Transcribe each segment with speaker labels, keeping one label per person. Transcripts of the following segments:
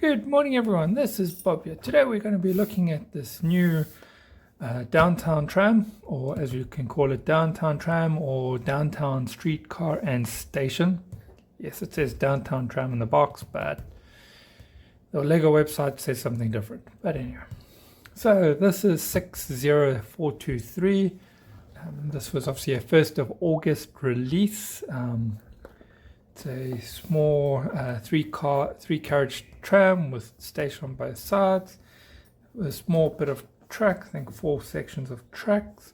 Speaker 1: Good morning everyone, this is Bob here. Today we're going to be looking at this new downtown tram, or as you can call it, downtown tram or downtown streetcar and station. Yes, it says downtown tram in the box, but the Lego website says something different. But anyway, so this is 60423. This was obviously a 1st of August release. It's a small three carriage tram with station on both sides. A small bit of track, I think 4 sections of tracks.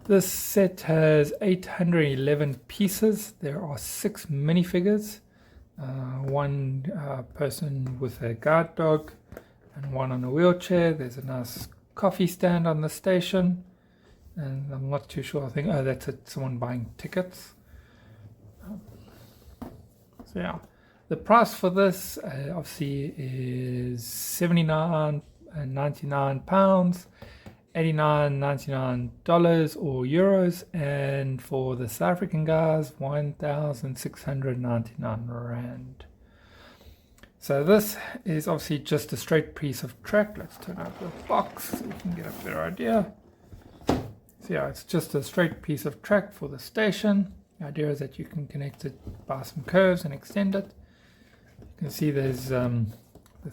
Speaker 1: This set has 811 pieces. There are 6 minifigures. One person with a guard dog and one on a wheelchair. There's a nice coffee stand on the station. And I'm not too sure, I think, oh, that's it, someone buying tickets. So yeah, the price for this obviously is £79.99, $89.99 or euros, and for the South African guys, 1,699 rand. So this is obviously just a straight piece of track. Let's turn out the box so you can get a better idea. So yeah, it's just a straight piece of track for the station. The idea is that you can connect it by some curves and extend it. You can see there's the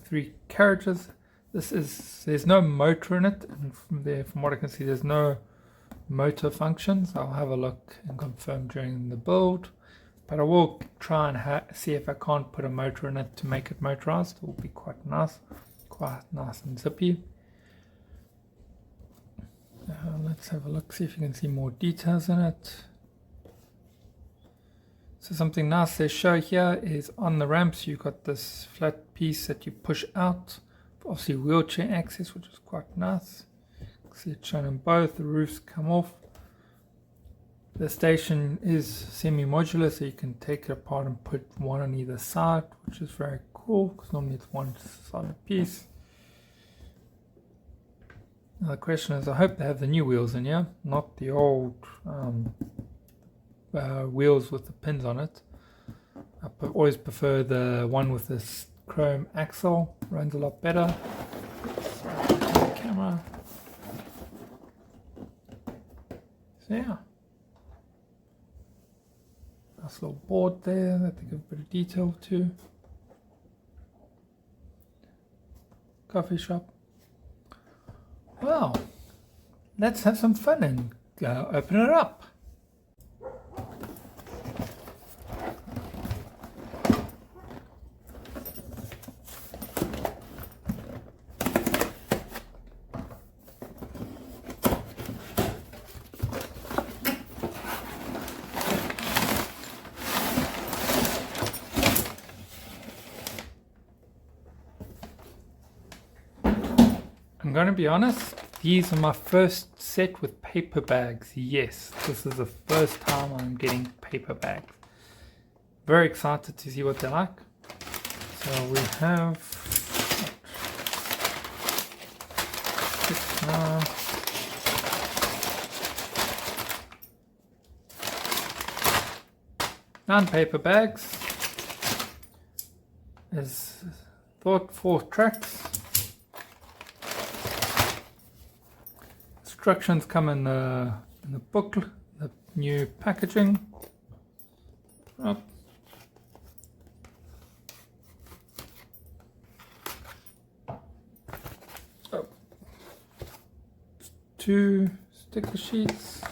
Speaker 1: 3 carriages. There's no motor in it, and from what I can see, there's no motor functions. I'll have a look and confirm during the build, but I will try and see if I can't put a motor in it to make it motorized. It will be quite nice and zippy. Let's have a look, see if you can see more details in it. So something nice they show here is on the ramps you've got this flat piece that you push out, obviously wheelchair access, which is quite nice. You can see it shown in both. The roofs come off. The station is semi-modular, so you can take it apart and put one on either side, which is very cool because normally it's one solid piece. Now the question is, I hope they have the new wheels in here, not the old wheels with the pins on it. I always prefer the one with this chrome axle, runs a lot better. Camera. So yeah, nice little board there that they give a bit of detail to. Coffee shop. Well, let's have some fun and open it up. I'm going to be honest, these are my first set with paper bags. Yes, this is the first time I'm getting paper bags. Very excited to see what they're like. So we have 9 paper bags. There's 4 tracks. Instructions come in the booklet, the new packaging. Up. Oh. 2 sticker sheets.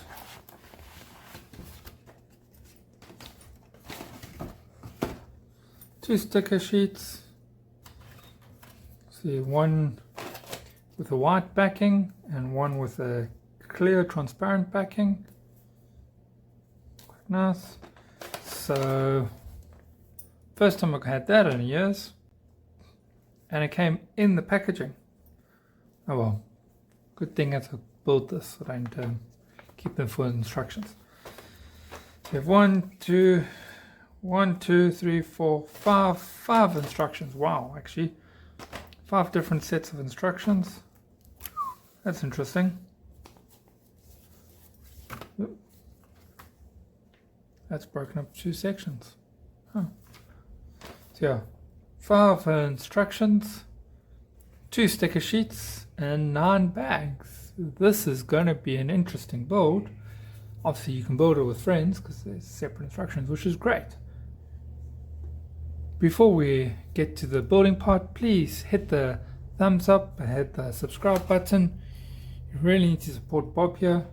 Speaker 1: See, one with a white backing and one with a clear transparent backing. Quite nice. So first time I've had that in years, and it came in the packaging. Oh well, good thing I had to build this so I don't keep them for instructions. So you have 5 instructions. Wow, actually 5 different sets of instructions. That's interesting. That's broken up 2 sections. Huh. So yeah, 5 instructions, 2 sticker sheets, and 9 bags. This is going to be an interesting build. Obviously you can build it with friends because there's separate instructions, which is great. Before we get to the building part, please hit the thumbs up and hit the subscribe button. You really need to support Bob here.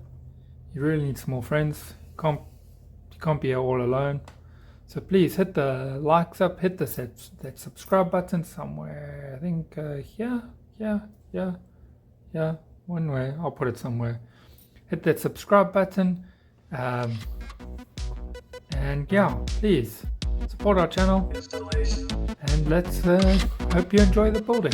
Speaker 1: You really need some more friends. You can't be all alone. So please hit the likes up, hit that subscribe button somewhere. I think here, yeah, one way. I'll put it somewhere. Hit that subscribe button, and yeah, please support our channel. And let's hope you enjoy the building.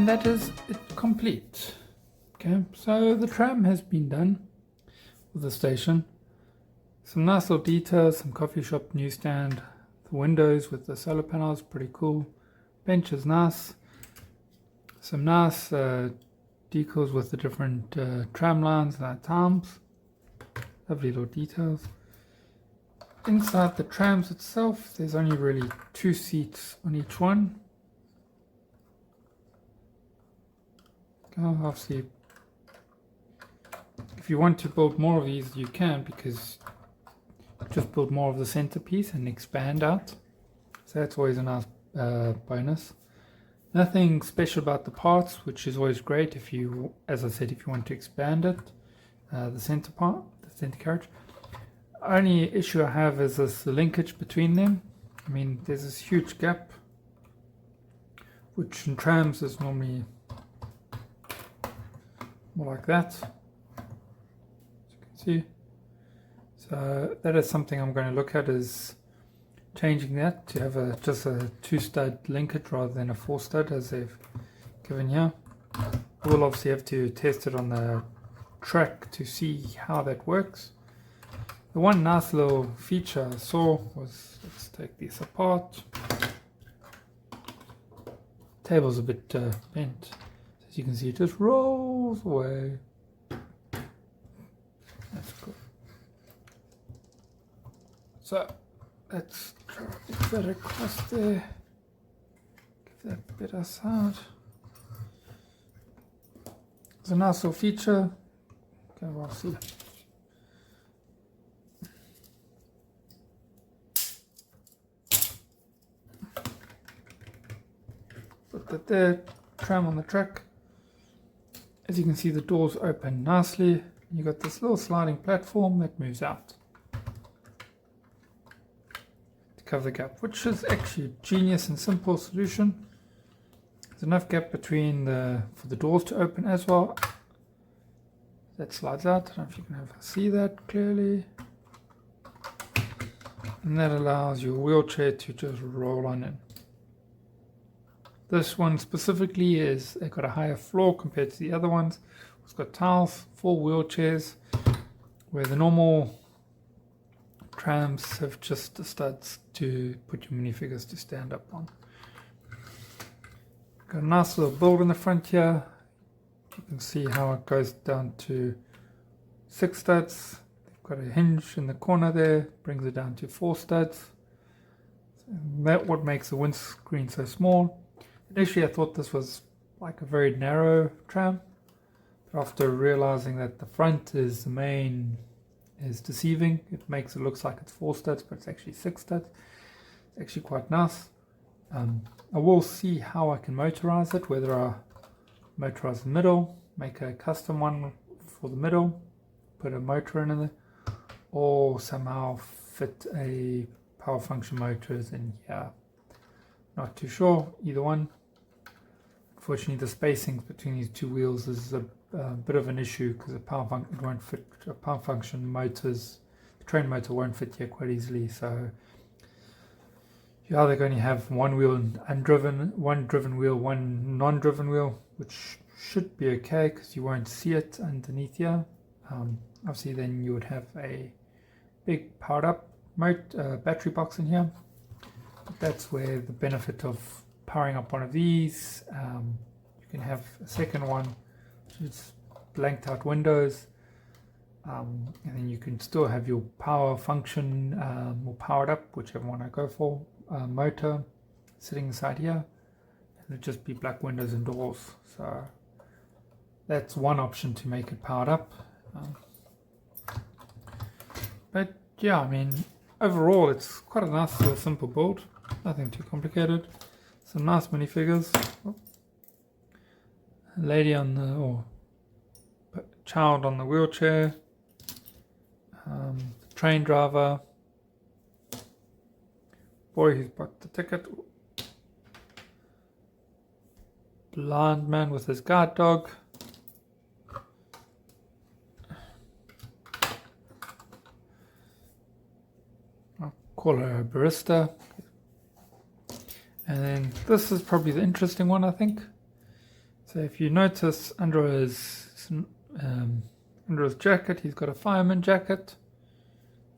Speaker 1: And that is it complete. Okay, so the tram has been done with the station. Some nice little details, some coffee shop newsstand, the windows with the solar panels, pretty cool. Bench is nice. Some nice decals with the different tram lines and at times. Lovely little details. Inside the trams itself, there's only really 2 seats on each one. Obviously, if you want to build more of these, you can, because just build more of the centerpiece and expand out. So that's always a nice bonus. Nothing special about the parts, which is always great if you, as I said, if you want to expand it. The center part, the center carriage. Only issue I have is this linkage between them. I mean, there's this huge gap, which in trams is normally more like that, as you can see. So that is something I'm going to look at, is changing that to have just a 2-stud linkage rather than a 4-stud as they've given here. We'll obviously have to test it on the track to see how that works. The one nice little feature I saw was, let's take this apart. Table's a bit bent. As you can see, it just rolls away. That's cool. So let's try to get that across there. Give that bit aside. It's a nice little feature. Okay, we'll see. Put that there. Tram on the track. As you can see, the doors open nicely. You've got this little sliding platform that moves out to cover the gap, which is actually a genius and simple solution. There's enough gap between for the doors to open as well. That slides out. I don't know if you can see that clearly. And that allows your wheelchair to just roll on in. This one specifically is, they've got a higher floor compared to the other ones. It's got tiles, 4 wheelchairs, where the normal trams have just the studs to put your minifigures to stand up on. Got a nice little build in the front here. You can see how it goes down to 6 studs. They've got a hinge in the corner there, brings it down to 4 studs. And that's what makes the windscreen so small. Initially I thought this was like a very narrow tram, but after realizing that the front is the main is deceiving. It makes it look like it's 4 studs, but it's actually 6 studs. It's actually quite nice. I will see how I can motorize it, whether I motorize the middle, make a custom one for the middle, put a motor in there, or somehow fit a power function motors in here. Not too sure, either one. Unfortunately, the spacing between these 2 wheels is a bit of an issue, because it won't fit power function motors. The train motor won't fit here quite easily, so you're either going to have one wheel undriven, one driven wheel, one non-driven wheel, which should be okay because you won't see it underneath here. Obviously, then you would have a big powered up battery box in here. But that's where the benefit of powering up one of these, you can have a second one, which is blanked out windows, and then you can still have your power function or powered up, whichever one I go for, motor sitting inside here, and it'll just be black windows and doors. So that's one option to make it powered up. But yeah, I mean, overall it's quite a nice simple build, nothing too complicated. Some nice minifigures. A lady on the, or child on the wheelchair, the train driver, boy who's bought the ticket, blind man with his guard dog, I'll call her a barista. And then this is probably the interesting one, I think. So if you notice under his jacket, he's got a fireman jacket,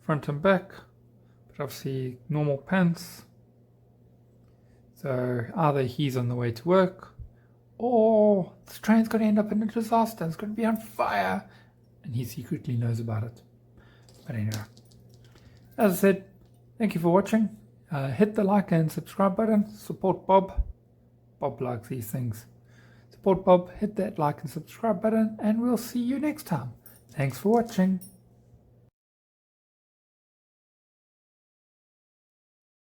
Speaker 1: front and back, but obviously normal pants. So either he's on the way to work, or this train's going to end up in a disaster. It's going to be on fire, and he secretly knows about it. But anyway, as I said, thank you for watching. Hit the like and subscribe button. Support Bob. Bob likes these things. Support Bob. Hit that like and subscribe button, and we'll see you next time. Thanks for watching.